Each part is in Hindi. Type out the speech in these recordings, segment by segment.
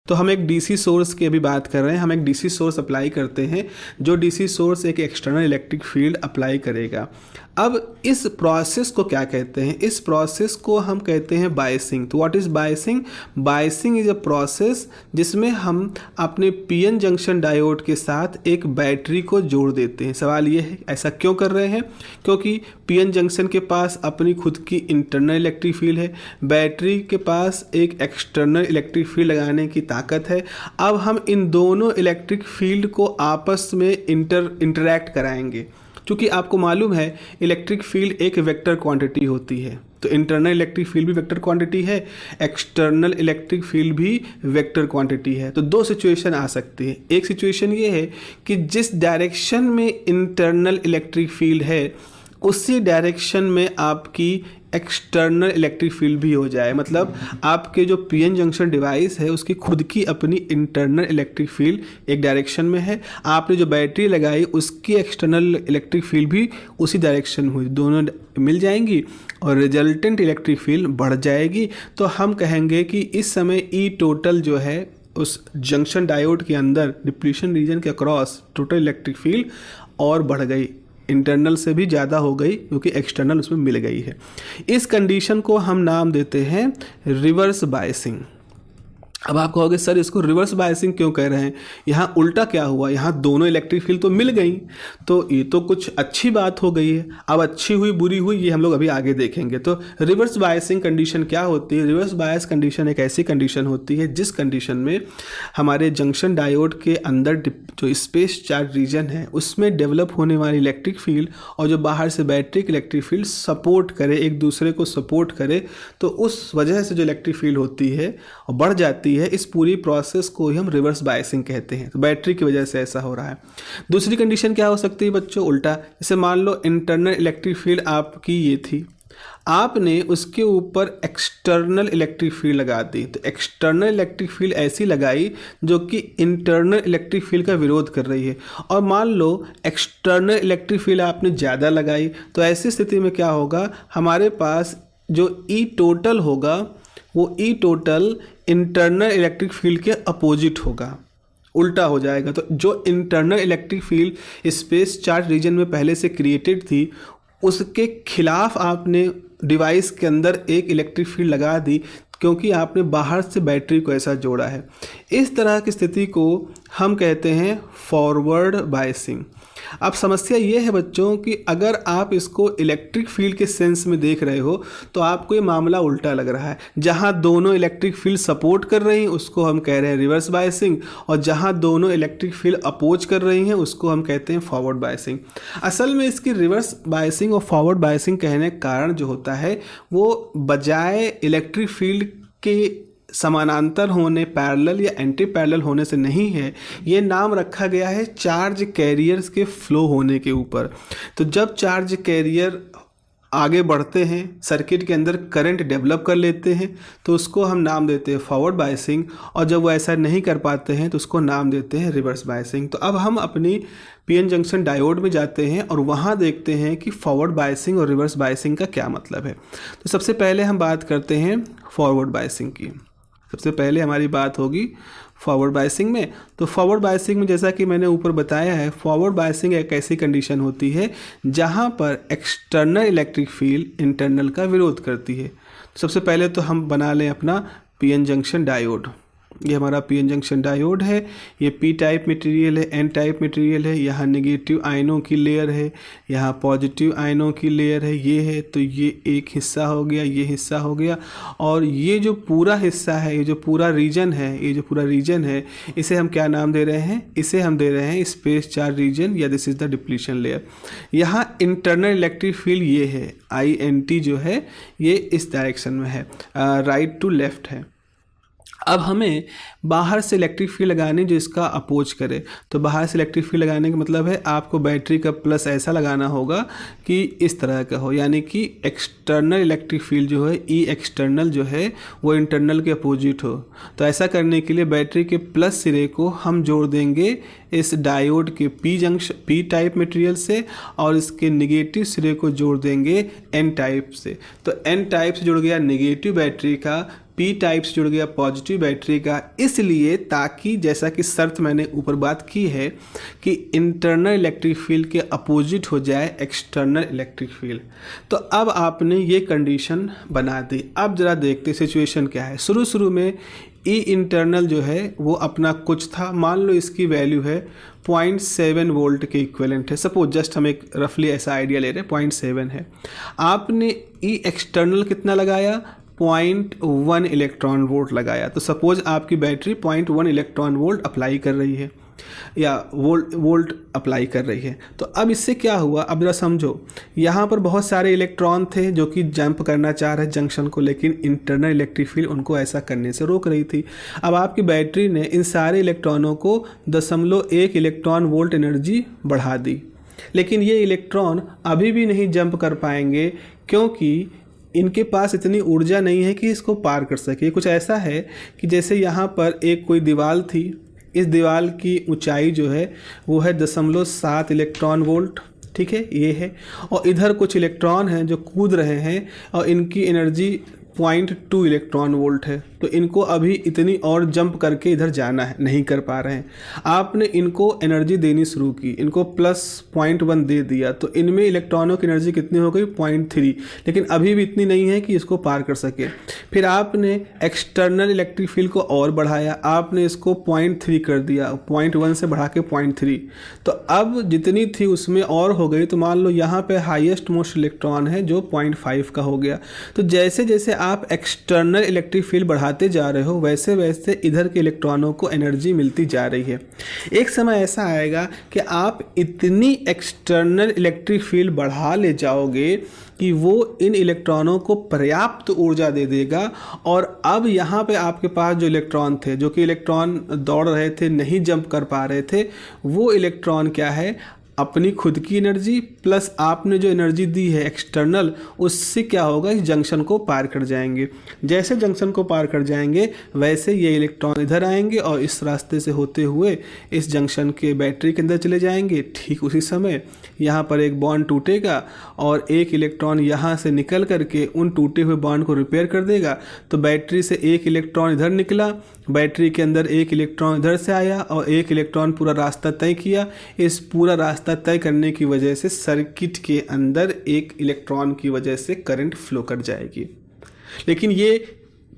तो हम एक डीसी सोर्स की अभी बात कर रहे हैं, हम एक डीसी सोर्स अप्लाई करते हैं, जो डीसी सोर्स एक एक्सटर्नल इलेक्ट्रिक फील्ड अप्लाई करेगा। अब इस प्रोसेस को क्या कहते हैं? इस प्रोसेस को हम कहते हैं बायसिंग। तो what is biasing? Biasing is a process जिसमें हम अपने पीएन जंक्शन डायोड के साथ एक बैटरी को जोड़ देते हैं। सवाल ये है ऐसा क्यों कर रहे हैं? क्योंकि पीएन जंक्शन के पास अपनी खुद की इंटरनल इलेक्ट्रिक फील्ड है, बैटरी के पास एक एक्सटर्नल इलेक्ट्रिक फील्ड लगाने की ताकत है। अब हम इन दोनों इलेक्ट्रिक फील्ड को आपस में इंटरैक्ट कराएंगे। क्योंकि आपको मालूम है इलेक्ट्रिक फील्ड एक वेक्टर क्वांटिटी होती है, तो इंटरनल इलेक्ट्रिक फील्ड भी वेक्टर क्वांटिटी है, एक्सटर्नल इलेक्ट्रिक फील्ड भी वेक्टर क्वांटिटी है। तो दो सिचुएशन आ सकती है। एक सिचुएशन ये है कि जिस डायरेक्शन में इंटरनल इलेक्ट्रिक फील्ड है उसी डायरेक्शन में आपकी एक्सटर्नल इलेक्ट्रिक फील्ड भी हो जाए, मतलब आपके जो पीएन जंक्शन डिवाइस है उसकी खुद की अपनी इंटरनल इलेक्ट्रिक फील्ड एक डायरेक्शन में है, आपने जो बैटरी लगाई उसकी एक्सटर्नल इलेक्ट्रिक फील्ड भी उसी डायरेक्शन में हुई, दोनों मिल जाएंगी और रिजल्टेंट इलेक्ट्रिक फील्ड बढ़ जाएगी। तो हम कहेंगे कि इस समय ई टोटल जो है उस जंक्शन डायोड के अंदर डिप्लीशन रीजन के अक्रॉस टोटल इलेक्ट्रिक फील्ड और बढ़ गई, इंटरनल से भी ज़्यादा हो गई क्योंकि एक्सटर्नल उसमें मिल गई है। इस कंडीशन को हम नाम देते हैं रिवर्स बायसिंग। अब आप कहोगे सर इसको रिवर्स बायसिंग क्यों कह रहे हैं? यहाँ उल्टा क्या हुआ? यहाँ दोनों इलेक्ट्रिक फील्ड तो मिल गई, तो ये तो कुछ अच्छी बात हो गई है। अब अच्छी हुई बुरी हुई ये हम लोग अभी आगे देखेंगे। तो रिवर्स बायसिंग कंडीशन क्या होती है? रिवर्स बायस कंडीशन एक ऐसी कंडीशन होती है जिस कंडीशन में हमारे जंक्शन डायोड के अंदर जो स्पेस चार्ज रीजन है उसमें डेवलप होने वाली इलेक्ट्रिक फील्ड और जो बाहर से बैटरी की इलेक्ट्रिक फील्ड सपोर्ट करे, एक दूसरे को सपोर्ट करे, तो उस वजह से जो इलेक्ट्रिक फील्ड होती है और बढ़ जाती है। इस पूरी प्रोसेस को ही हम रिवर्स बायसिंग कहते हैं। तो बैटरी की वजह से ऐसा हो रहा है। दूसरी कंडीशन क्या हो सकती है बच्चों? उल्टा। जैसे मान लो इंटरनल इलेक्ट्रिक फील्ड आपकी ये थी, आपने उसके ऊपर एक्सटर्नल इलेक्ट्रिक फील्ड लगा दी। तो एक्सटर्नल इलेक्ट्रिक फील्ड ऐसी लगाई जो कि इंटरनल इलेक्ट्रिक फील्ड का विरोध कर रही है। और मान लो एक्सटर्नल इलेक्ट्रिक फील्ड आपने ज़्यादा लगाई, तो ऐसी स्थिति में क्या होगा? हमारे पास जो ई टोटल होगा वो ई टोटल इंटरनल इलेक्ट्रिक फील्ड के अपोजिट होगा, उल्टा हो जाएगा। तो जो internal electric field space charge reason में पहले से क्रिएटेड थी उसके खिलाफ आपने डिवाइस के अंदर एक इलेक्ट्रिक फील्ड लगा दी क्योंकि आपने बाहर से बैटरी को ऐसा जोड़ा है। इस तरह की स्थिति को हम कहते हैं फॉरवर्ड बायसिंग। अब समस्या ये है बच्चों कि अगर आप इसको इलेक्ट्रिक फील्ड के सेंस में देख रहे हो तो आपको ये मामला उल्टा लग रहा है। जहाँ दोनों इलेक्ट्रिक फील्ड सपोर्ट कर रही हैं उसको हम कह रहे हैं रिवर्स बायसिंग, और जहाँ दोनों इलेक्ट्रिक फील्ड अपोज कर रही हैं उसको हम कहते हैं फॉरवर्ड बायसिंग। असल में इसकी रिवर्स बायसिंग और फॉरवर्ड बायसिंग कहने का कारण जो होता है वो बजाय इलेक्ट्रिक फील्ड के समानांतर होने, पैरेलल या एंटी पैरेलल होने से नहीं है, ये नाम रखा गया है चार्ज कैरियर्स के फ्लो होने के ऊपर। तो जब चार्ज कैरियर आगे बढ़ते हैं, सर्किट के अंदर करंट डेवलप कर लेते हैं, तो उसको हम नाम देते हैं फॉरवर्ड बायसिंग, और जब वो ऐसा नहीं कर पाते हैं तो उसको नाम देते हैं रिवर्स बायसिंग। तो अब हम अपनी पीएन जंक्शन डायोड में जाते हैं और वहाँ देखते हैं कि फॉरवर्ड बायसिंग और रिवर्स बायसिंग का क्या मतलब है। तो सबसे पहले हम बात करते हैं फॉरवर्ड बायसिंग की। सबसे पहले हमारी बात होगी फॉरवर्ड बायसिंग में। तो फॉरवर्ड बायसिंग में जैसा कि मैंने ऊपर बताया है, फॉरवर्ड बायसिंग एक ऐसी कंडीशन होती है जहां पर एक्सटर्नल इलेक्ट्रिक फील्ड इंटरनल का विरोध करती है। सबसे पहले तो हम बना लें अपना पीएन जंक्शन डायोड। ये हमारा पीएन जंक्शन डायोड है, ये पी टाइप मटेरियल है, एन टाइप मटेरियल है, यहाँ नेगेटिव आयनों की लेयर है, यहाँ पॉजिटिव आयनों की लेयर है, ये है। तो ये एक हिस्सा हो गया, ये हिस्सा हो गया, और ये जो पूरा हिस्सा है, ये जो पूरा रीजन है, ये जो पूरा रीजन है, इसे हम क्या नाम दे रहे हैं? इसे हम दे रहे हैं स्पेस चार्ज रीजन, या this is the depletion layer. यहाँ इंटरनल इलेक्ट्रिक फील्ड ये है, INT जो है ये इस डायरेक्शन में है, राइट टू लेफ्ट है। अब हमें बाहर से इलेक्ट्रिक फील्ड लगानी जो इसका अपोज करे। तो बाहर से इलेक्ट्रिक फील्ड लगाने का मतलब है आपको बैटरी का प्लस ऐसा लगाना होगा कि इस तरह का हो, यानी कि एक्सटर्नल इलेक्ट्रिक फील्ड जो है ई एक्सटर्नल जो है वो इंटरनल के अपोजिट हो। तो ऐसा करने के लिए बैटरी के प्लस सिरे को हम जोड़ देंगे इस डायोड के पी टाइप मटेरियल से, और इसके निगेटिव सिरे को जोड़ देंगे N टाइप से। तो N टाइप से जुड़ गया नेगेटिव बैटरी का पी टाइप से जुड़ गया पॉजिटिव बैटरी का, इसलिए ताकि जैसा कि शर्त मैंने ऊपर बात की है कि इंटरनल इलेक्ट्रिक फील्ड के अपोजिट हो जाए एक्सटर्नल इलेक्ट्रिक फील्ड। तो अब आपने ये कंडीशन बना दी। अब ज़रा देखते सिचुएशन क्या है। शुरू में ई इंटरनल जो है वो अपना कुछ था, मान लो इसकी वैल्यू है 0.7 वोल्ट के इक्विवेलेंट है। सपोज जस्ट हम एक रफली ऐसा आइडिया ले रहे हैं, 0.7 है। आपने ई एक्सटर्नल कितना लगाया, 0.1 इलेक्ट्रॉन वोल्ट लगाया। तो सपोज आपकी बैटरी 0.1 इलेक्ट्रॉन वोल्ट अप्लाई कर रही है या वोल्ट अप्लाई कर रही है। तो अब इससे क्या हुआ, अब जरा समझो, यहाँ पर बहुत सारे इलेक्ट्रॉन थे जो कि जंप करना चाह रहे जंक्शन को, लेकिन इंटरनल इलेक्ट्रिक फील्ड उनको ऐसा करने से रोक रही थी। अब आपकी बैटरी ने इन सारे इलेक्ट्रॉनों को 0.1 इलेक्ट्रॉन वोल्ट एनर्जी बढ़ा दी, लेकिन ये इलेक्ट्रॉन अभी भी नहीं जंप कर पाएंगे क्योंकि इनके पास इतनी ऊर्जा नहीं है कि इसको पार कर सके। कुछ ऐसा है कि जैसे यहाँ पर एक कोई दीवार थी, इस दीवार की ऊंचाई जो है वो है 0.7 इलेक्ट्रॉन वोल्ट, ठीक है, ये है। और इधर कुछ इलेक्ट्रॉन हैं जो कूद रहे हैं और इनकी एनर्जी 0.2 इलेक्ट्रॉन वोल्ट है। तो इनको अभी इतनी और जंप करके इधर जाना है, नहीं कर पा रहे हैं। आपने इनको एनर्जी देनी शुरू की, इनको +0.1 दे दिया, तो इनमें इलेक्ट्रॉनों की एनर्जी कितनी हो गई, 0.3, लेकिन अभी भी इतनी नहीं है कि इसको पार कर सके। फिर आपने एक्सटर्नल इलेक्ट्रिक फील्ड को और बढ़ाया, आपने इसको 0.3 कर दिया, 0.1 से बढ़ा के 0.3। तो अब जितनी थी उसमें और हो गई। तो मान लो यहाँ पे हाईएस्ट मोस्ट इलेक्ट्रॉन है जो 0.5 का हो गया। तो जैसे जैसे आप एक्सटर्नल इलेक्ट्रिक फील्ड बढ़ाते जा रहे हो वैसे वैसे इधर के इलेक्ट्रॉनों को एनर्जी मिलती जा रही है। एक समय ऐसा आएगा कि आप इतनी एक्सटर्नल इलेक्ट्रिक फील्ड बढ़ा ले जाओगे कि वो इन इलेक्ट्रॉनों को पर्याप्त ऊर्जा दे देगा। और अब यहाँ पे आपके पास जो इलेक्ट्रॉन थे, जो कि इलेक्ट्रॉन दौड़ रहे थे, नहीं जंप कर पा रहे थे, वो इलेक्ट्रॉन क्या है, अपनी खुद की एनर्जी प्लस आपने जो एनर्जी दी है एक्सटर्नल, उससे क्या होगा, इस जंक्शन को पार कर जाएंगे। जैसे जंक्शन को पार कर जाएंगे वैसे ये इलेक्ट्रॉन इधर आएंगे और इस रास्ते से होते हुए इस जंक्शन के बैटरी के अंदर चले जाएंगे। ठीक उसी समय यहाँ पर एक बॉन्ड टूटेगा और एक इलेक्ट्रॉन यहाँ से निकल करके उन टूटे हुए बॉन्ड को रिपेयर कर देगा। तो बैटरी से एक इलेक्ट्रॉन इधर निकला, बैटरी के अंदर एक इलेक्ट्रॉन इधर से आया और एक इलेक्ट्रॉन पूरा रास्ता तय किया। इस पूरा रास्ता तय करने की वजह से सर्किट के अंदर एक इलेक्ट्रॉन की वजह से करंट फ्लो कर जाएगी। लेकिन ये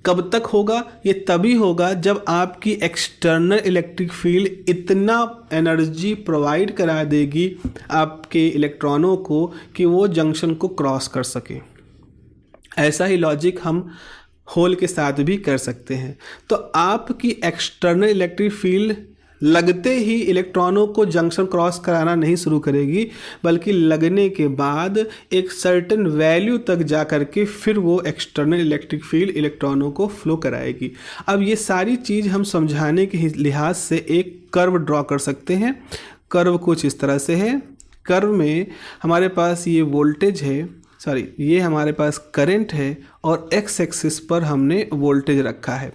कब तक होगा, ये तभी होगा जब आपकी एक्सटर्नल इलेक्ट्रिक फील्ड इतना एनर्जी प्रोवाइड करा देगी आपके इलेक्ट्रॉनों को कि वो जंक्शन को क्रॉस कर सके। ऐसा ही लॉजिक हम होल के साथ भी कर सकते हैं। तो आपकी एक्सटर्नल इलेक्ट्रिक फील्ड लगते ही इलेक्ट्रॉनों को जंक्शन क्रॉस कराना नहीं शुरू करेगी, बल्कि लगने के बाद एक सर्टेन वैल्यू तक जा कर के फिर वो एक्सटर्नल इलेक्ट्रिक फील्ड इलेक्ट्रॉनों को फ्लो कराएगी। अब ये सारी चीज़ हम समझाने के लिहाज से एक कर्व ड्रॉ कर सकते हैं। कर्व कुछ इस तरह से है। कर्व में हमारे पास ये वोल्टेज है, ये हमारे पास करंट है और एक्स एक्सिस पर हमने वोल्टेज रखा है।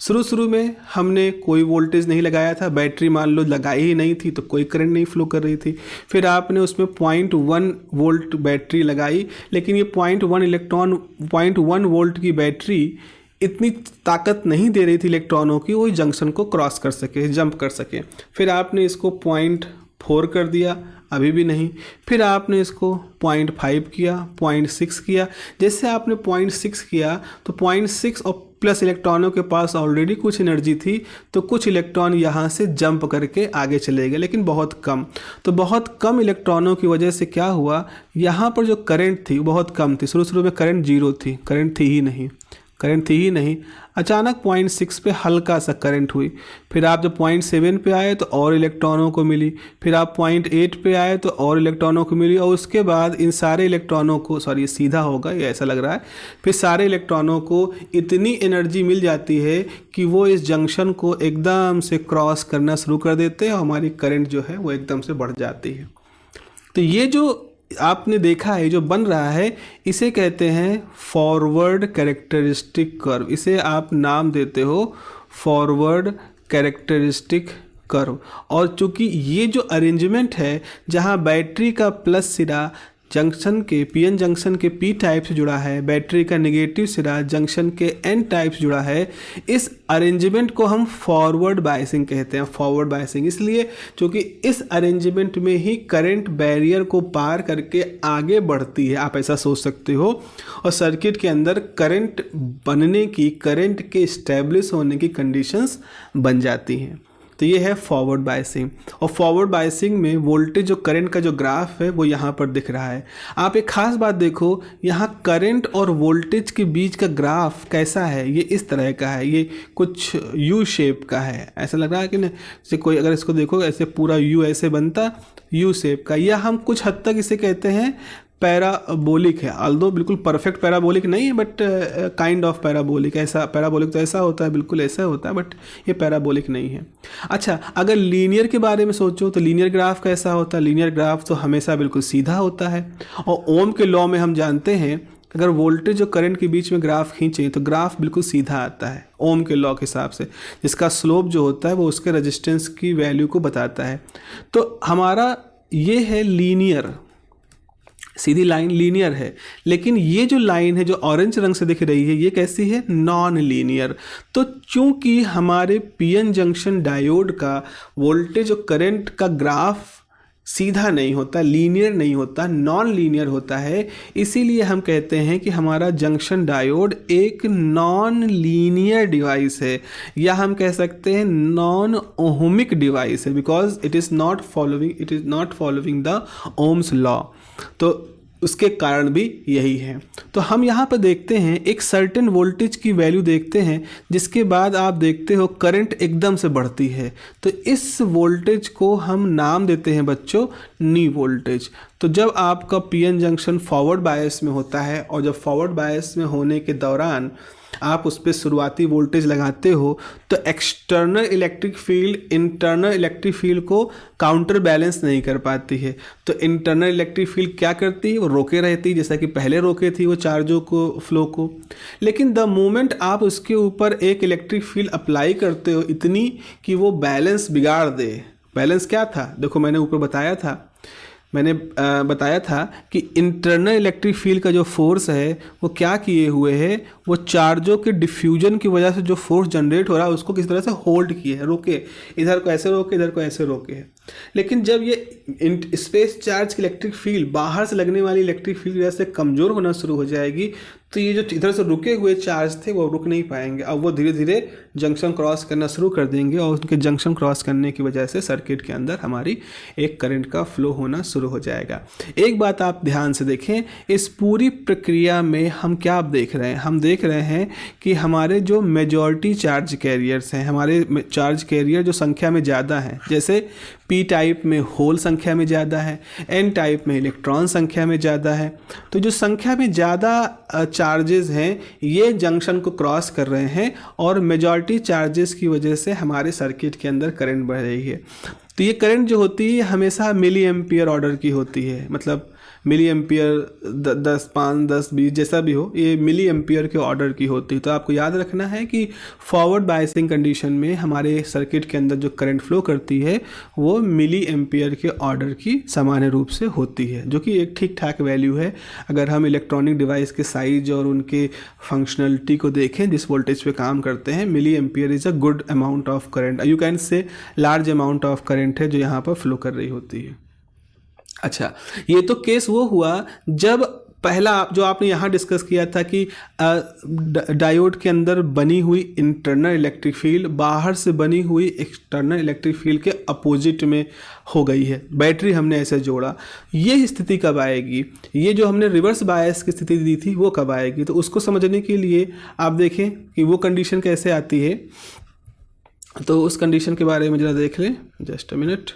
शुरू में हमने कोई वोल्टेज नहीं लगाया था, बैटरी मान लो लगाई ही नहीं थी तो कोई करंट नहीं फ्लो कर रही थी। फिर आपने उसमें 0.1 वोल्ट बैटरी लगाई, लेकिन ये 0.1 वोल्ट की बैटरी इतनी ताकत नहीं दे रही थी इलेक्ट्रॉनों की वो जंक्शन को क्रॉस कर सके, जंप कर सके। फिर आपने इसको 0.4 कर दिया, अभी भी नहीं। फिर आपने इसको 0.5 किया, 0.6 किया। जैसे आपने 0.6 किया तो 0.6 और प्लस इलेक्ट्रॉनों के पास ऑलरेडी कुछ एनर्जी थी, तो कुछ इलेक्ट्रॉन यहाँ से जंप करके आगे चले गए, लेकिन बहुत कम। तो बहुत कम इलेक्ट्रॉनों की वजह से क्या हुआ, यहाँ पर जो करंट थी बहुत कम थी। शुरू में करंट 0 थी, करंट थी ही नहीं। अचानक 0.6 पे हल्का सा करंट हुई। फिर आप जब 0.7 पे आए तो और इलेक्ट्रॉनों को मिली। फिर आप 0.8 पे आए तो और इलेक्ट्रॉनों को मिली। और उसके बाद इन सारे इलेक्ट्रॉनों को, ये सीधा होगा, ये ऐसा लग रहा है, फिर सारे इलेक्ट्रॉनों को इतनी एनर्जी मिल जाती है कि वो इस जंक्शन को एकदम से क्रॉस करना शुरू कर देते हैं और हमारी करंट जो है वो एकदम से बढ़ जाती है। तो ये जो आपने देखा है, जो बन रहा है, इसे कहते हैं फॉरवर्ड कैरेक्टरिस्टिक कर्व। इसे आप नाम देते हो फॉरवर्ड कैरेक्टरिस्टिक कर्व। और चूंकि ये जो अरेंजमेंट है जहाँ बैटरी का प्लस सिरा जंक्शन के पीएन जंक्शन के पी टाइप से जुड़ा है, बैटरी का नेगेटिव सिरा जंक्शन के एन टाइप से जुड़ा है, इस अरेंजमेंट को हम फॉरवर्ड बायसिंग कहते हैं। फॉरवर्ड बायसिंग इसलिए क्योंकि इस अरेंजमेंट में ही करंट बैरियर को पार करके आगे बढ़ती है, आप ऐसा सोच सकते हो, और सर्किट के अंदर करंट बनने की, करंट के इस्टेब्लिश होने की कंडीशंस बन जाती हैं। तो ये है फॉरवर्ड बायसिंग। और फॉरवर्ड बायसिंग में वोल्टेज जो करंट का जो ग्राफ है वो यहाँ पर दिख रहा है। आप एक खास बात देखो, यहाँ करंट और वोल्टेज के बीच का ग्राफ कैसा है, ये इस तरह का है, ये कुछ यू शेप का है, ऐसा लग रहा है कि नहीं, जैसे कोई अगर इसको देखो ऐसे पूरा यू ऐसे बनता, यू शेप का, या हम कुछ हद तक इसे कहते हैं पैराबोलिक है। ऑल्दो बिल्कुल परफेक्ट पैराबोलिक नहीं है, बट काइंड ऑफ पैराबोलिक। ऐसा पैराबोलिक तो ऐसा होता है, बिल्कुल ऐसा होता है, बट ये पैराबोलिक नहीं है। अच्छा, अगर लीनियर के बारे में सोचो तो लीनियर ग्राफ कैसा होता है? लीनियर ग्राफ तो हमेशा बिल्कुल सीधा होता है, और ओम के लॉ में हम जानते हैं अगर वोल्टेज और करंट के बीच में ग्राफ खींचें तो ग्राफ बिल्कुल सीधा आता है ओम के लॉ के हिसाब से, जिसका स्लोप जो होता है वो उसके रेजिस्टेंस की वैल्यू को बताता है। तो हमारा ये है लीनियर, सीधी लाइन लीनियर है। लेकिन ये जो लाइन है जो ऑरेंज रंग से दिख रही है, ये कैसी है? Non linear. तो चूंकि हमारे पीएन जंक्शन डायोड का वोल्टेज और करंट का ग्राफ सीधा नहीं होता, लीनियर नहीं होता, नॉन लीनियर होता है, इसीलिए हम कहते हैं कि हमारा जंक्शन डायोड एक नॉन लीनियर डिवाइस है, या हम कह सकते हैं नॉन ओहमिक डिवाइस है, because it is not following the Ohm's law. तो उसके कारण भी यही है। तो हम यहाँ पर देखते हैं एक सर्टेन वोल्टेज की वैल्यू देखते हैं, जिसके बाद आप देखते हो करंट एकदम से बढ़ती है। तो इस वोल्टेज को हम नाम देते हैं बच्चों नी वोल्टेज। तो जब आपका पीएन जंक्शन फॉरवर्ड बायस में होता है, और जब फॉरवर्ड बायस में होने के दौरान आप उस पर शुरुआती वोल्टेज लगाते हो, तो external electric field internal electric field को काउंटर बैलेंस नहीं कर पाती है। तो इंटरनल इलेक्ट्रिक फील्ड क्या करती है? वो रोके रहती है, जैसा कि पहले रोके थी वो चार्जों को, फ्लो को। लेकिन द मोमेंट आप उसके ऊपर एक इलेक्ट्रिक फील्ड अप्लाई करते हो इतनी कि वो बैलेंस बिगाड़ दे। बैलेंस क्या था? देखो मैंने ऊपर बताया था कि इंटरनल इलेक्ट्रिक फील्ड का जो फोर्स है वो क्या किए हुए है, वो चार्जों के डिफ्यूजन की वजह से जो फोर्स जनरेट हो रहा है उसको किस तरह से होल्ड किए है, रोके, इधर को ऐसे रोके, इधर को ऐसे रोके है। लेकिन जब ये स्पेस चार्ज की इलेक्ट्रिक फील्ड बाहर से लगने वाली इलेक्ट्रिक फील्ड की वजह से कमज़ोर होना शुरू हो जाएगी, तो ये जो इधर से रुके हुए चार्ज थे वो रुक नहीं पाएंगे। अब वो धीरे धीरे जंक्शन क्रॉस करना शुरू कर देंगे, और उनके जंक्शन क्रॉस करने की वजह से सर्किट के अंदर हमारी एक करंट का फ्लो होना शुरू हो जाएगा। एक बात आप ध्यान से देखें, इस पूरी प्रक्रिया में हम क्या देख रहे हैं? हम देख रहे हैं कि हमारे जो मेजॉरिटी चार्ज कैरियर्स हैं, हमारे चार्ज कैरियर जो संख्या में ज़्यादा हैं, जैसे पी टाइप में होल संख्या में ज़्यादा है, एन टाइप में इलेक्ट्रॉन संख्या में ज़्यादा है। तो जो संख्या में ज़्यादा चार्जेस हैं ये जंक्शन को क्रॉस कर रहे हैं, और मेजॉरिटी चार्जेस की वजह से हमारे सर्किट के अंदर करंट बढ़ रही है। तो ये करंट जो होती है हमेशा मिली एम्पियर ऑर्डर की होती है, मतलब मिली एम्पियर 10, 5, 10, 20 जैसा भी हो, ये मिली एम्पियर के ऑर्डर की होती है। तो आपको याद रखना है कि फॉरवर्ड बायसिंग कंडीशन में हमारे सर्किट के अंदर जो करंट फ्लो करती है वो मिली एम्पियर के ऑर्डर की सामान्य रूप से होती है, जो कि एक ठीक ठाक वैल्यू है। अगर हम इलेक्ट्रॉनिक डिवाइस के साइज और उनके फंक्शनलिटी को देखें, जिस वोल्टेज पे काम करते हैं, milli ampere is a good amount of current, you can say large amount of current है जो यहाँ पर फ्लो कर रही होती है। अच्छा, ये तो केस वो हुआ जब पहला जो आपने यहाँ डिस्कस किया था कि डायोड के अंदर बनी हुई इंटरनल इलेक्ट्रिक फील्ड बाहर से बनी हुई एक्सटर्नल इलेक्ट्रिक फील्ड के अपोजिट में हो गई है, बैटरी हमने ऐसे जोड़ा। ये स्थिति कब आएगी? ये जो हमने रिवर्स बायस की स्थिति दी थी वो कब आएगी? तो उसको समझने के लिए आप देखें कि वो कंडीशन कैसे आती है। तो उस कंडीशन के बारे में ज़रा देख लें, जस्ट अ मिनट।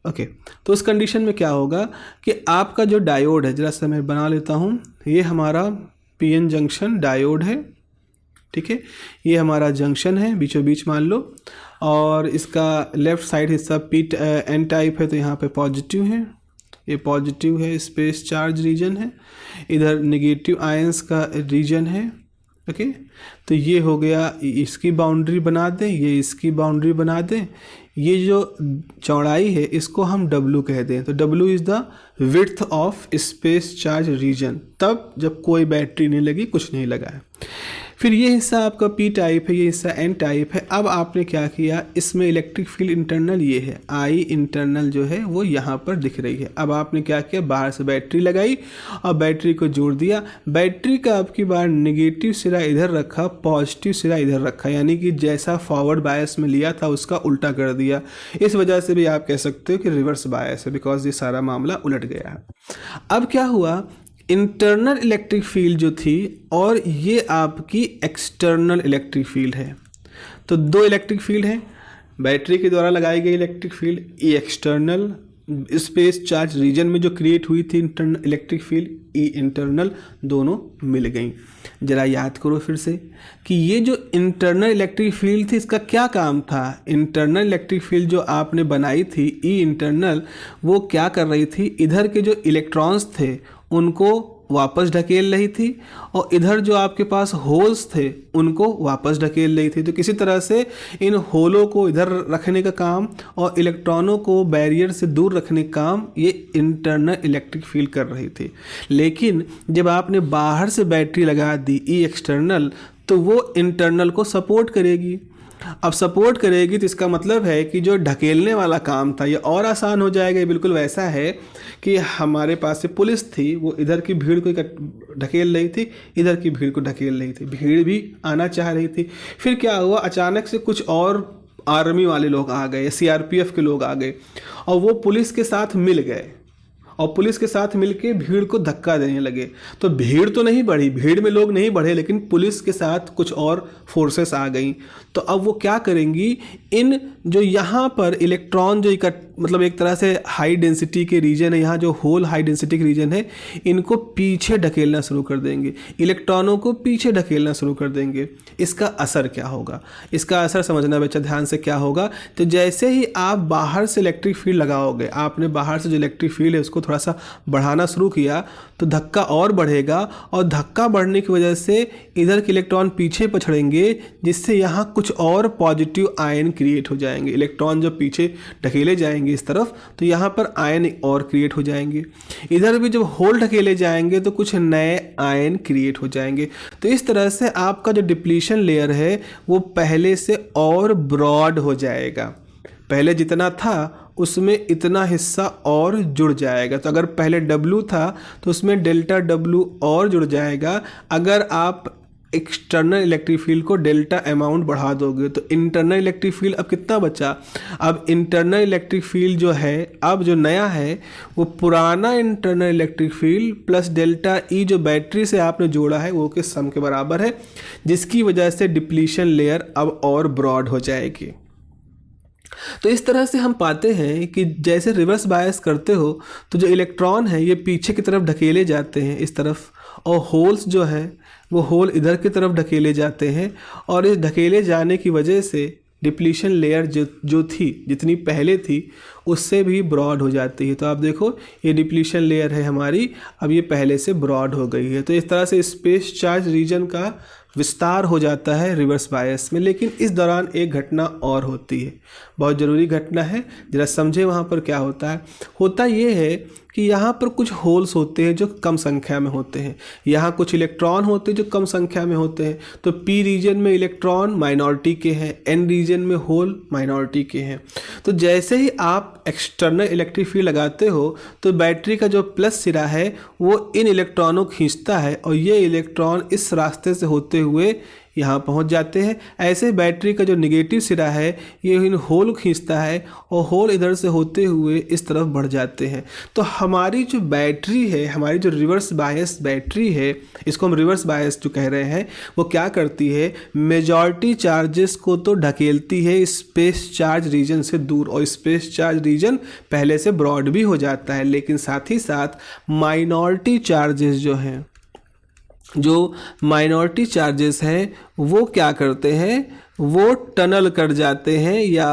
ओके, तो उस कंडीशन में क्या होगा कि आपका जो डायोड है, जरा सा मैं बना लेता हूँ, ये हमारा पीएन जंक्शन डायोड है, ठीक है, ये हमारा जंक्शन है बीचों बीच मान लो, और इसका लेफ़्ट साइड हिस्सा पी एन टाइप है, तो यहाँ पे पॉजिटिव है, ये पॉजिटिव है, स्पेस चार्ज रीजन है, इधर नेगेटिव आयंस का रीजन है, ओके, तो ये हो गया, इसकी बाउंड्री बना दें, ये इसकी बाउंड्री बना दें, ये जो चौड़ाई है इसको हम W कह दें। तो W is the width of space charge reason, तब जब कोई बैटरी नहीं लगी, कुछ नहीं लगा है। फिर ये हिस्सा आपका P टाइप है, ये हिस्सा N टाइप है। अब आपने क्या किया, इसमें इलेक्ट्रिक फील्ड इंटरनल ये है, I इंटरनल जो है वो यहाँ पर दिख रही है। अब आपने क्या किया, बाहर से बैटरी लगाई और बैटरी को जोड़ दिया। बैटरी का आपकी बार नेगेटिव सिरा इधर रखा, पॉजिटिव सिरा इधर रखा, यानी कि जैसा फॉरवर्ड बायस में लिया था उसका उल्टा कर दिया। इस वजह से भी आप कह सकते हो कि रिवर्स बायस है, बिकॉज ये सारा मामला उलट गया है। अब क्या हुआ, इंटरनल इलेक्ट्रिक फील्ड जो थी और ये आपकी एक्सटर्नल इलेक्ट्रिक फील्ड है। तो दो इलेक्ट्रिक फील्ड हैं, बैटरी के द्वारा लगाई गई इलेक्ट्रिक फील्ड, ई एक्सटर्नल स्पेस चार्ज रीजन में जो क्रिएट हुई थी इंटरनल इलेक्ट्रिक फील्ड, ई इंटरनल, दोनों मिल गई। ज़रा याद करो फिर से कि ये जो इंटरनल इलेक्ट्रिक फील्ड थी इसका क्या काम था। इंटरनल इलेक्ट्रिक फील्ड जो आपने बनाई थी ई इंटरनल, वो क्या कर रही थी, इधर के जो इलेक्ट्रॉन्स थे उनको वापस ढकेल रही थी और इधर जो आपके पास होल्स थे उनको वापस ढकेल रही थी। तो किसी तरह से इन होलों को इधर रखने का काम और इलेक्ट्रॉनों को बैरियर से दूर रखने का काम ये इंटरनल इलेक्ट्रिक फील्ड कर रही थी। लेकिन जब आपने बाहर से बैटरी लगा दी ई एक्सटर्नल, तो वो इंटरनल को सपोर्ट करेगी। अब सपोर्ट करेगी तो इसका मतलब है कि जो ढकेलने वाला काम था ये और आसान हो जाएगा। ये बिल्कुल वैसा है कि हमारे पास से पुलिस थी, वो इधर की भीड़ को ढकेल रही थी, इधर की भीड़ को ढकेल रही थी, भीड़ भी आना चाह रही थी। फिर क्या हुआ, अचानक से कुछ और आर्मी वाले लोग आ गए, CRPF के लोग आ गए और वो पुलिस के साथ मिल गए और पुलिस के साथ मिलके भीड़ को धक्का देने लगे। तो भीड़ तो नहीं बढ़ी, भीड़ में लोग नहीं बढ़े, लेकिन पुलिस के साथ कुछ और फोर्सेस आ गई। तो अब वो क्या करेंगी, इन जो यहाँ पर इलेक्ट्रॉन जो मतलब एक तरह से हाई डेंसिटी के रीजन है, यहाँ जो होल हाई डेंसिटी के रीजन है, इनको पीछे ढकेलना शुरू कर देंगे, इलेक्ट्रॉनों को पीछे ढकेलना शुरू कर देंगे। इसका असर क्या होगा, इसका असर समझना बच्चा ध्यान से क्या होगा। तो जैसे ही आप बाहर से इलेक्ट्रिक फील्ड लगाओगे, आपने बाहर से जो इलेक्ट्रिक फील्ड है उसको थोड़ा सा बढ़ाना शुरू किया, तो धक्का और बढ़ेगा और धक्का बढ़ने की वजह से इधर के इलेक्ट्रॉन पीछे पछड़ेंगे, जिससे यहाँ कुछ और पॉजिटिव आयन क्रिएट हो जाएंगे। इलेक्ट्रॉन जब पीछे ढकेले जाएंगे इस तरफ, तो यहाँ पर आयन और क्रिएट हो जाएंगे। इधर भी जब होल ढकेले जाएंगे तो कुछ नए आयन क्रिएट हो जाएंगे। तो इस तरह से आपका जो डिप्लीशन लेयर है वो पहले से और ब्रॉड हो जाएगा। पहले जितना था उसमें इतना हिस्सा और जुड़ जाएगा। तो अगर पहले W था तो उसमें डेल्टा W और जुड़ जाएगा। अगर आप एक्सटर्नल इलेक्ट्रिक फील्ड को डेल्टा अमाउंट बढ़ा दोगे तो इंटरनल इलेक्ट्रिक फील्ड अब कितना बचा। अब इंटरनल इलेक्ट्रिक फील्ड जो है, अब जो नया है वो पुराना internal electric field plus delta E जो बैटरी से आपने जोड़ा है वो के सम के बराबर है, जिसकी वजह से डिप्लीशन लेयर अब और ब्रॉड हो जाएगी। तो इस तरह से हम पाते हैं कि जैसे रिवर्स बायस करते हो तो जो इलेक्ट्रॉन है ये पीछे की तरफ ढकेले जाते हैं इस तरफ, और होल्स जो है वो होल इधर की तरफ ढकेले जाते हैं, और इस ढकेले जाने की वजह से डिप्लीशन लेयर जो थी, जितनी पहले थी उससे भी ब्रॉड हो जाती है। तो आप देखो ये डिप्लीशन लेयर है हमारी, अब ये पहले से ब्रॉड हो गई है। तो इस तरह से स्पेस चार्ज रीजन का विस्तार हो जाता है रिवर्स बायस में। लेकिन इस दौरान एक घटना और होती है, बहुत ज़रूरी घटना है, ज़रा समझे वहाँ पर क्या होता है। होता ये है कि यहाँ पर कुछ होल्स होते हैं जो कम संख्या में होते हैं, यहाँ कुछ इलेक्ट्रॉन होते हैं जो कम संख्या में होते हैं। तो P रीजन में इलेक्ट्रॉन माइनॉरिटी के हैं, N रीजन में होल माइनॉरिटी के हैं। तो जैसे ही आप एक्सटर्नल इलेक्ट्रिक फील्ड लगाते हो तो बैटरी का जो प्लस सिरा है वो इन इलेक्ट्रॉनों को खींचता है और ये इलेक्ट्रॉन इस रास्ते से होते हुए यहाँ पहुँच जाते हैं। ऐसे बैटरी का जो नेगेटिव सिरा है ये इन होल खींचता है और होल इधर से होते हुए इस तरफ बढ़ जाते हैं। तो हमारी जो बैटरी है, हमारी जो रिवर्स बायस बैटरी है, इसको हम रिवर्स बायस जो कह रहे हैं, वो क्या करती है, मेजॉरिटी चार्जेस को तो ढकेलती है स्पेस चार्ज रीजन से दूर, और स्पेस चार्ज रीजन पहले से ब्रॉड भी हो जाता है। लेकिन साथ ही साथ माइनॉरिटी चार्जेस जो हैं, जो माइनॉरिटी चार्जेस हैं वो क्या करते हैं, वो टनल कर जाते हैं या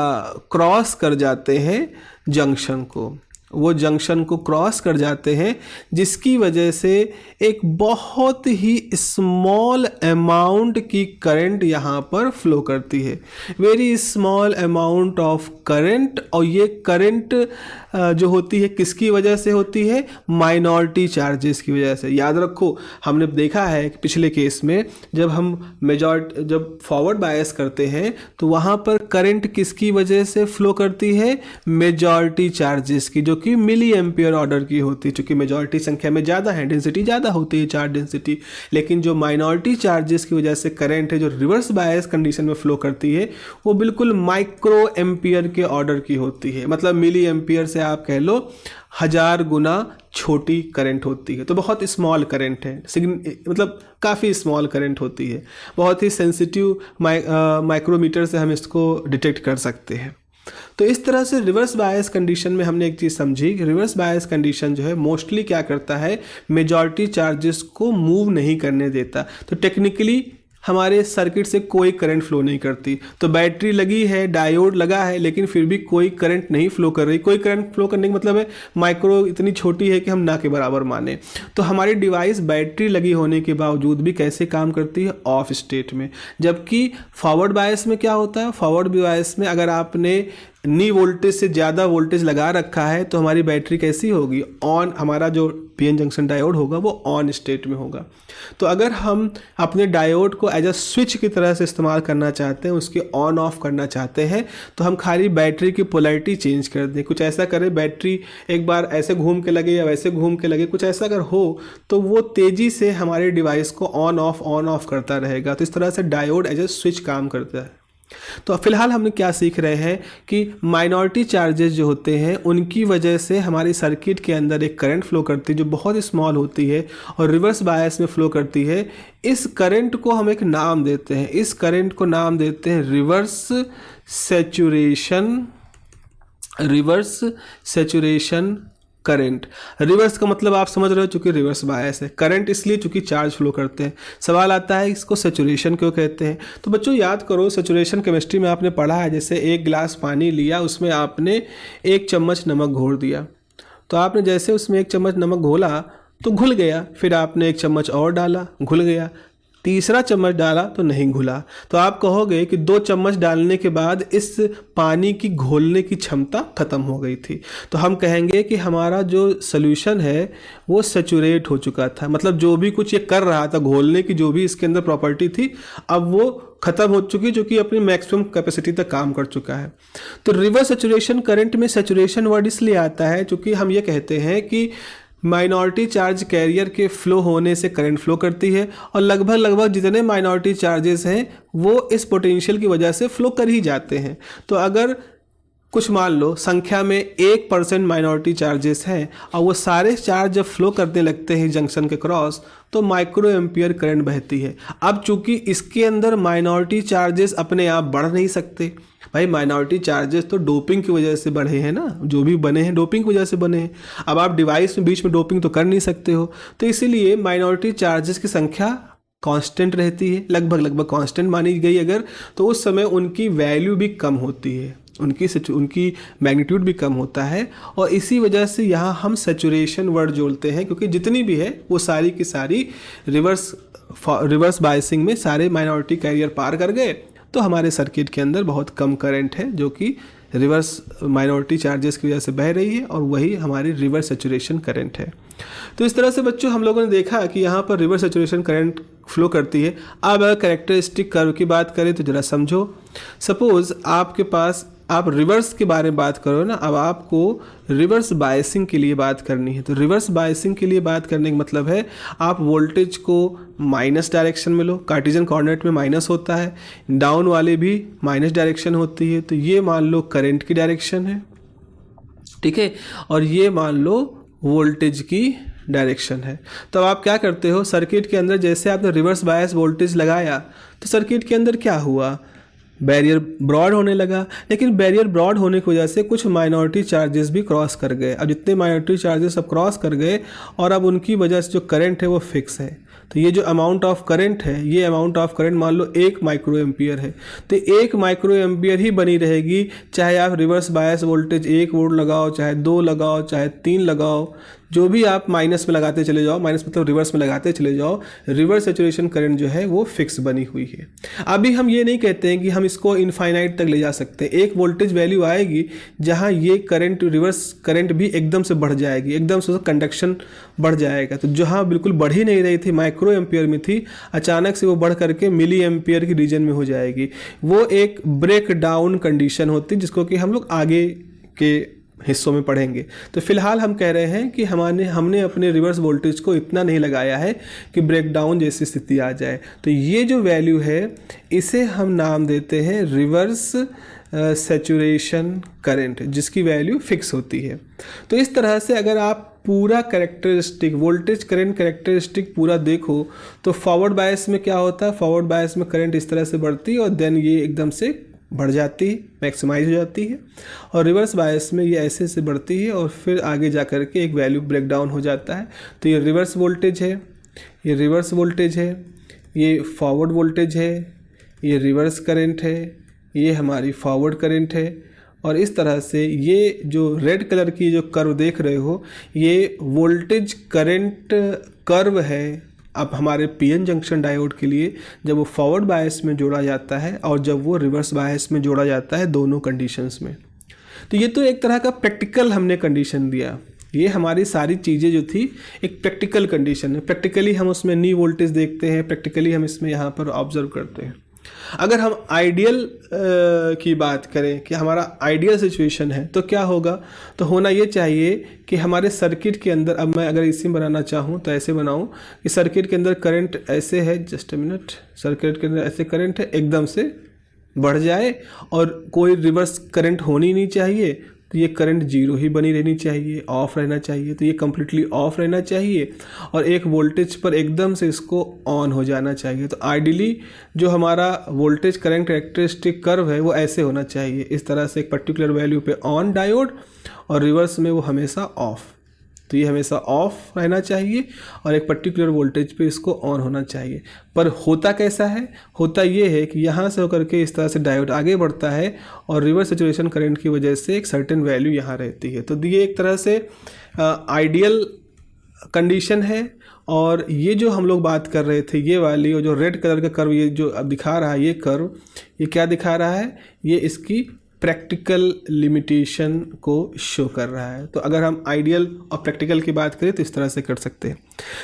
क्रॉस कर जाते हैं जंक्शन को। वो जंक्शन को क्रॉस कर जाते हैं, जिसकी वजह से एक बहुत ही स्मॉल अमाउंट की करंट यहाँ पर फ्लो करती है, very small amount of current. और ये करंट जो होती है किसकी वजह से होती है? माइनॉरिटी चार्जेस की वजह से। याद रखो, हमने देखा है कि पिछले केस में जब फॉरवर्ड बायस करते हैं तो वहाँ पर करंट किसकी वजह से फ्लो करती है? मेजॉरिटी चार्जेस की, जो कि मिली एम्पियर ऑर्डर की होती है। चूँकि मेजॉरिटी संख्या में ज़्यादा है, डेंसिटी ज़्यादा होती है, चार्ज डेंसिटी। लेकिन जो माइनॉरिटी चार्जेस की वजह से करंट है जो रिवर्स बायस कंडीशन में फ्लो करती है, वो बिल्कुल माइक्रो एम्पियर के ऑर्डर की होती है। मतलब मिली एम्पियर से आप कह लो 1000 गुना छोटी करंट होती है। तो बहुत स्मॉल करंट है, मतलब काफ़ी स्मॉल करंट होती है। बहुत ही सेंसिटिव माइक्रोमीटर से हम इसको डिटेक्ट कर सकते हैं। तो इस तरह से रिवर्स बायस कंडीशन में हमने एक चीज़ समझी कि रिवर्स बायस कंडीशन जो है मोस्टली क्या करता है, मेजॉरिटी चार्जेस को मूव नहीं करने देता। तो टेक्निकली हमारे सर्किट से कोई करंट फ्लो नहीं करती। तो बैटरी लगी है, डायोड लगा है, लेकिन फिर भी कोई करंट नहीं फ्लो कर रही। कोई करंट फ्लो करने का मतलब है माइक्रो इतनी छोटी है कि हम ना के बराबर माने। तो हमारी डिवाइस बैटरी लगी होने के बावजूद भी कैसे काम करती है? ऑफ स्टेट में। जबकि फॉरवर्ड बायस में क्या होता है? फॉरवर्ड बायस में अगर आपने नी वोल्टेज से ज़्यादा वोल्टेज लगा रखा है तो हमारी बैटरी कैसी होगी? ऑन। हमारा जो पीएन जंक्शन डायोड होगा वो ऑन स्टेट में होगा। तो अगर हम अपने डायोड को एज अ स्विच की तरह से इस्तेमाल करना चाहते हैं, उसके ऑन ऑफ करना चाहते हैं, तो हम खाली बैटरी की पोलैरिटी चेंज कर दें। कुछ ऐसा करें, बैटरी एक बार ऐसे घूम के लगे या वैसे घूम के लगे, कुछ ऐसा अगर हो तो वो तेज़ी से हमारे डिवाइस को ऑन ऑफ करता रहेगा। तो इस तरह से डायोड एज अ स्विच काम करता है। तो फिलहाल हमने क्या सीख रहे हैं कि माइनॉरिटी चार्जेस जो होते हैं उनकी वजह से हमारी सर्किट के अंदर एक करंट फ्लो करती है जो बहुत स्मॉल होती है और रिवर्स बायस में फ्लो करती है। इस करंट को हम एक नाम देते हैं, इस करंट को नाम देते हैं रिवर्स सैचुरेशन करंट। रिवर्स का मतलब आप समझ रहे हो, चूंकि रिवर्स बायस है। करंट इसलिए चूंकि चार्ज फ्लो करते हैं। सवाल आता है इसको सैचुरेशन क्यों कहते हैं? तो बच्चों याद करो, सैचुरेशन केमिस्ट्री में आपने पढ़ा है, जैसे एक गिलास पानी लिया, उसमें आपने 1 चम्मच नमक घोल दिया। तो आपने जैसे उसमें 1 चम्मच नमक घोला तो घुल गया, फिर आपने 1 चम्मच और डाला, घुल गया, तीसरा चम्मच डाला तो नहीं घुला। तो आप कहोगे कि 2 चम्मच डालने के बाद इस पानी की घोलने की क्षमता खत्म हो गई थी। तो हम कहेंगे कि हमारा जो सॉल्यूशन है वो सैचुरेट हो चुका था। मतलब जो भी कुछ ये कर रहा था, घोलने की जो भी इसके अंदर प्रॉपर्टी थी, अब वो खत्म हो चुकी, जो कि अपनी मैक्सिमम कैपेसिटी तक काम कर चुका है। तो रिवर्स सैचुरेशन करंट में सैचुरेशन वर्ड इसलिए आता है क्योंकि हम ये कहते हैं कि माइनॉरिटी चार्ज कैरियर के फ्लो होने से करंट फ्लो करती है और लगभग जितने माइनॉरिटी चार्जेस हैं वो इस पोटेंशियल की वजह से फ्लो कर ही जाते हैं। तो अगर कुछ मान लो संख्या में 1% माइनॉरिटी चार्जेस हैं और वो सारे चार्ज जब फ्लो करने लगते हैं जंक्शन के क्रॉस, तो माइक्रो एम्पियर करंट बहती है। अब चूंकि इसके अंदर माइनॉरिटी चार्जेस अपने आप बढ़ नहीं सकते, भाई माइनॉरिटी चार्जेस तो डोपिंग की वजह से बढ़े हैं ना, जो भी बने हैं डोपिंग की वजह से बने हैं। अब आप डिवाइस में बीच में डोपिंग तो कर नहीं सकते हो, तो इसीलिए माइनॉरिटी चार्जेस की संख्या कांस्टेंट रहती है, लगभग कांस्टेंट मानी गई अगर, तो उस समय उनकी वैल्यू भी कम होती है, उनकी मैग्नीट्यूड भी कम होता है। और इसी वजह से यहाँ हम सैचुरेशन वर्ड जोड़ते हैं, क्योंकि जितनी भी है वो सारी की सारी रिवर्स बायसिंग में सारे माइनॉरिटी कैरियर पार कर गए, तो हमारे सर्किट के अंदर बहुत कम करंट है जो कि रिवर्स माइनॉरिटी चार्जेस की वजह से बह रही है, और वही हमारी रिवर्स सैचुरेशन करंट है। तो इस तरह से बच्चों हम लोगों ने देखा कि यहाँ पर रिवर्स सैचुरेशन करंट फ्लो करती है। अब अगर कैरेक्टरिस्टिक कर्व की बात करें तो ज़रा समझो। सपोज़ आपके पास, आप रिवर्स के बारे में बात करो ना, अब आपको रिवर्स बायसिंग के लिए बात करनी है। तो रिवर्स बायसिंग के लिए बात करने का मतलब है आप वोल्टेज को माइनस डायरेक्शन में लो, कार्टेशियन कोऑर्डिनेट में माइनस होता है, डाउन वाले भी माइनस डायरेक्शन होती है। तो ये मान लो करंट की डायरेक्शन है, ठीक है, और ये मान लो वोल्टेज की डायरेक्शन है। तो अब आप क्या करते हो, सर्किट के अंदर जैसे आपने रिवर्स बायस वोल्टेज लगाया तो सर्किट के अंदर क्या हुआ, बैरियर ब्रॉड होने लगा। लेकिन बैरियर ब्रॉड होने की वजह से कुछ माइनॉरिटी चार्जेस भी क्रॉस कर गए। अब जितने माइनॉरिटी चार्जेस अब क्रॉस कर गए और अब उनकी वजह से जो करंट है वो फिक्स है। तो ये जो अमाउंट ऑफ करंट है, ये अमाउंट ऑफ करंट मान लो 1 माइक्रो एम्पियर है, तो 1 माइक्रो एम्पियर ही बनी रहेगी, चाहे आप रिवर्स बायस वोल्टेज 1 वोल्ट लगाओ, चाहे 2 लगाओ, चाहे 3 लगाओ, जो भी आप माइनस में लगाते चले जाओ, माइनस मतलब रिवर्स में लगाते चले जाओ, रिवर्स सैचुरेशन करंट जो है वो फिक्स बनी हुई है। अभी हम ये नहीं कहते हैं कि हम इसको इनफाइनाइट तक ले जा सकते हैं। एक वोल्टेज वैल्यू आएगी जहाँ ये करंट, रिवर्स करंट भी एकदम से बढ़ जाएगी, एकदम से कंडक्शन बढ़ जाएगा। तो जहाँ बिल्कुल बढ़ ही नहीं रही थी, माइक्रो एम्पियर में थी, अचानक से वो बढ़ करके मिली एम्पियर की रीजन में हो जाएगी। वो एक ब्रेक डाउन कंडीशन होती है, जिसको कि हम लोग आगे के हिस्सों में पढ़ेंगे। तो फिलहाल हम कह रहे हैं कि हमने अपने रिवर्स वोल्टेज को इतना नहीं लगाया है कि ब्रेकडाउन जैसी स्थिति आ जाए। तो ये जो वैल्यू है इसे हम नाम देते हैं रिवर्स सैचुरेशन करंट, जिसकी वैल्यू फिक्स होती है। तो इस तरह से अगर आप पूरा कैरेक्टरिस्टिक, वोल्टेज करंट कैरेक्टरिस्टिक पूरा देखो तो फॉरवर्ड बायस में क्या होता है, फॉरवर्ड बायस में करंट इस तरह से बढ़ती है और देन ये एकदम से बढ़ जाती है, मैक्सिमाइज हो जाती है, और रिवर्स बायस में ये ऐसे से बढ़ती है और फिर आगे जा कर के एक वैल्यू ब्रेक डाउन हो जाता है। तो ये रिवर्स वोल्टेज है, ये रिवर्स वोल्टेज है, ये फॉरवर्ड वोल्टेज है, ये रिवर्स करंट है, ये हमारी फॉरवर्ड करंट है। और इस तरह से ये जो रेड कलर की जो कर्व देख रहे हो, ये वोल्टेज करंट कर्व है। अब हमारे पीएन जंक्शन डायोड के लिए जब वो फॉरवर्ड बायस में जोड़ा जाता है और जब वो रिवर्स बायस में जोड़ा जाता है, दोनों कंडीशंस में। तो ये तो एक तरह का प्रैक्टिकल हमने कंडीशन दिया। ये हमारी सारी चीज़ें जो थी एक प्रैक्टिकल कंडीशन है। प्रैक्टिकली हम उसमें नी वोल्टेज देखते हैं, प्रैक्टिकली हम इसमें यहाँ पर ऑब्जर्व करते हैं। अगर हम आइडियल की बात करें कि हमारा आइडियल सिचुएशन है तो क्या होगा, तो होना ये चाहिए कि हमारे सर्किट के अंदर, अब मैं अगर इसी में बनाना चाहूँ तो ऐसे बनाऊँ कि सर्किट के अंदर करंट ऐसे है, जस्ट अ मिनट, सर्किट के अंदर ऐसे करंट है, एकदम से बढ़ जाए और कोई रिवर्स करंट होनी नहीं चाहिए। तो ये करंट जीरो ही बनी रहनी चाहिए, ऑफ रहना चाहिए। तो ये कम्प्लीटली ऑफ रहना चाहिए और एक वोल्टेज पर एकदम से इसको ऑन हो जाना चाहिए। तो आइडियली जो हमारा वोल्टेज करंट कैरेक्टरिस्टिक कर्व है वो ऐसे होना चाहिए, इस तरह से एक पर्टिकुलर वैल्यू पे ऑन डायोड और रिवर्स में वो हमेशा ऑफ। तो ये हमेशा ऑफ रहना चाहिए और एक पर्टिकुलर वोल्टेज पे इसको ऑन होना चाहिए। पर होता कैसा है, होता ये है कि यहाँ से होकर के इस तरह से डायोड आगे बढ़ता है और रिवर्स सैचुरेशन करंट की वजह से एक सर्टेन वैल्यू यहाँ रहती है। तो ये एक तरह से आइडियल कंडीशन है। और ये जो हम लोग बात कर रहे थे, ये वाली और जो रेड कलर का कर्व ये जो अब दिखा रहा है, ये कर्व ये क्या दिखा रहा है, ये इसकी प्रैक्टिकल लिमिटेशन को शो कर रहा है। तो अगर हम आइडियल और प्रैक्टिकल की बात करें तो इस तरह से कर सकते हैं।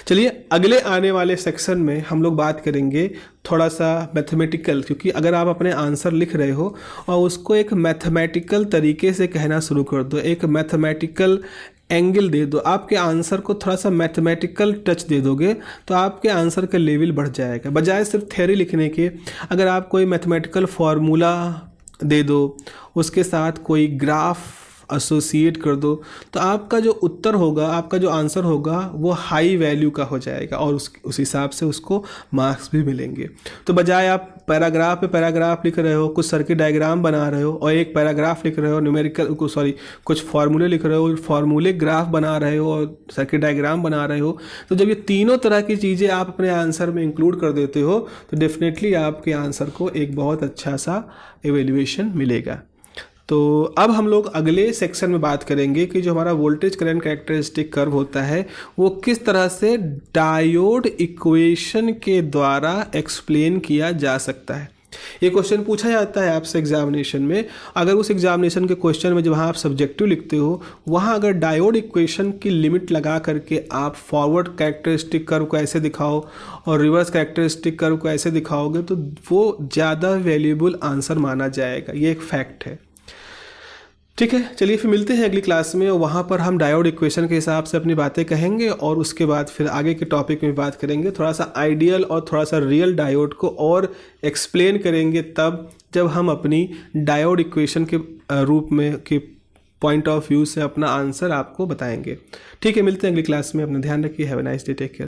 चलिए अगले आने वाले सेक्शन में हम लोग बात करेंगे थोड़ा सा मैथमेटिकल, क्योंकि अगर आप अपने आंसर लिख रहे हो और उसको एक मैथमेटिकल तरीके से कहना शुरू कर दो, एक मैथमेटिकल एंगल दे दो, आपके आंसर को थोड़ा सा मैथमेटिकल टच दे दोगे तो आपके आंसर का लेवल बढ़ जाएगा। बजाय सिर्फ थ्योरी लिखने के, अगर आप कोई मैथमेटिकल फार्मूला दे दो, उसके साथ कोई ग्राफ एसोसिएट कर दो, तो आपका जो उत्तर होगा, आपका जो आंसर होगा वो हाई वैल्यू का हो जाएगा और उस हिसाब से उसको मार्क्स भी मिलेंगे। तो बजाय आप पैराग्राफ पे पैराग्राफ लिख रहे हो, कुछ सर्किट डायग्राम बना रहे हो और एक पैराग्राफ लिख रहे हो, न्यूमेरिकल कुछ फार्मूले लिख रहे हो, फार्मूले ग्राफ बना रहे हो और सर्किट डायग्राम बना रहे हो, तो जब ये तीनों तरह की चीज़ें आप अपने आंसर में इंक्लूड कर देते हो तो डेफिनेटली आपके आंसर को एक बहुत अच्छा सा एवेल्युएशन मिलेगा। तो अब हम लोग अगले सेक्शन में बात करेंगे कि जो हमारा वोल्टेज करंट कैरेक्टरिस्टिक कर्व होता है वो किस तरह से डायोड इक्वेशन के द्वारा एक्सप्लेन किया जा सकता है। ये क्वेश्चन पूछा जाता है आपसे एग्जामिनेशन में। अगर उस एग्जामिनेशन के क्वेश्चन में जहाँ आप सब्जेक्टिव लिखते हो वहाँ अगर डायोड इक्वेशन की लिमिट लगा करके आप फॉरवर्ड कैरेक्टरिस्टिक कर्व को ऐसे दिखाओ और रिवर्स कैरेक्टरिस्टिक कर्व को ऐसे दिखाओगे तो वो ज़्यादा वैल्यूएबल आंसर माना जाएगा। ये एक फैक्ट है। ठीक है, चलिए फिर मिलते हैं अगली क्लास में और वहाँ पर हम डायोड इक्वेशन के हिसाब से अपनी बातें कहेंगे और उसके बाद फिर आगे के टॉपिक में बात करेंगे, थोड़ा सा आइडियल और थोड़ा सा रियल डायोड को और एक्सप्लेन करेंगे तब जब हम अपनी डायोड इक्वेशन के रूप में के पॉइंट ऑफ व्यू से अपना आंसर आपको बताएंगे। ठीक है, मिलते हैं अगली क्लास में। अपना ध्यान रखिए। Have a nice day, take care.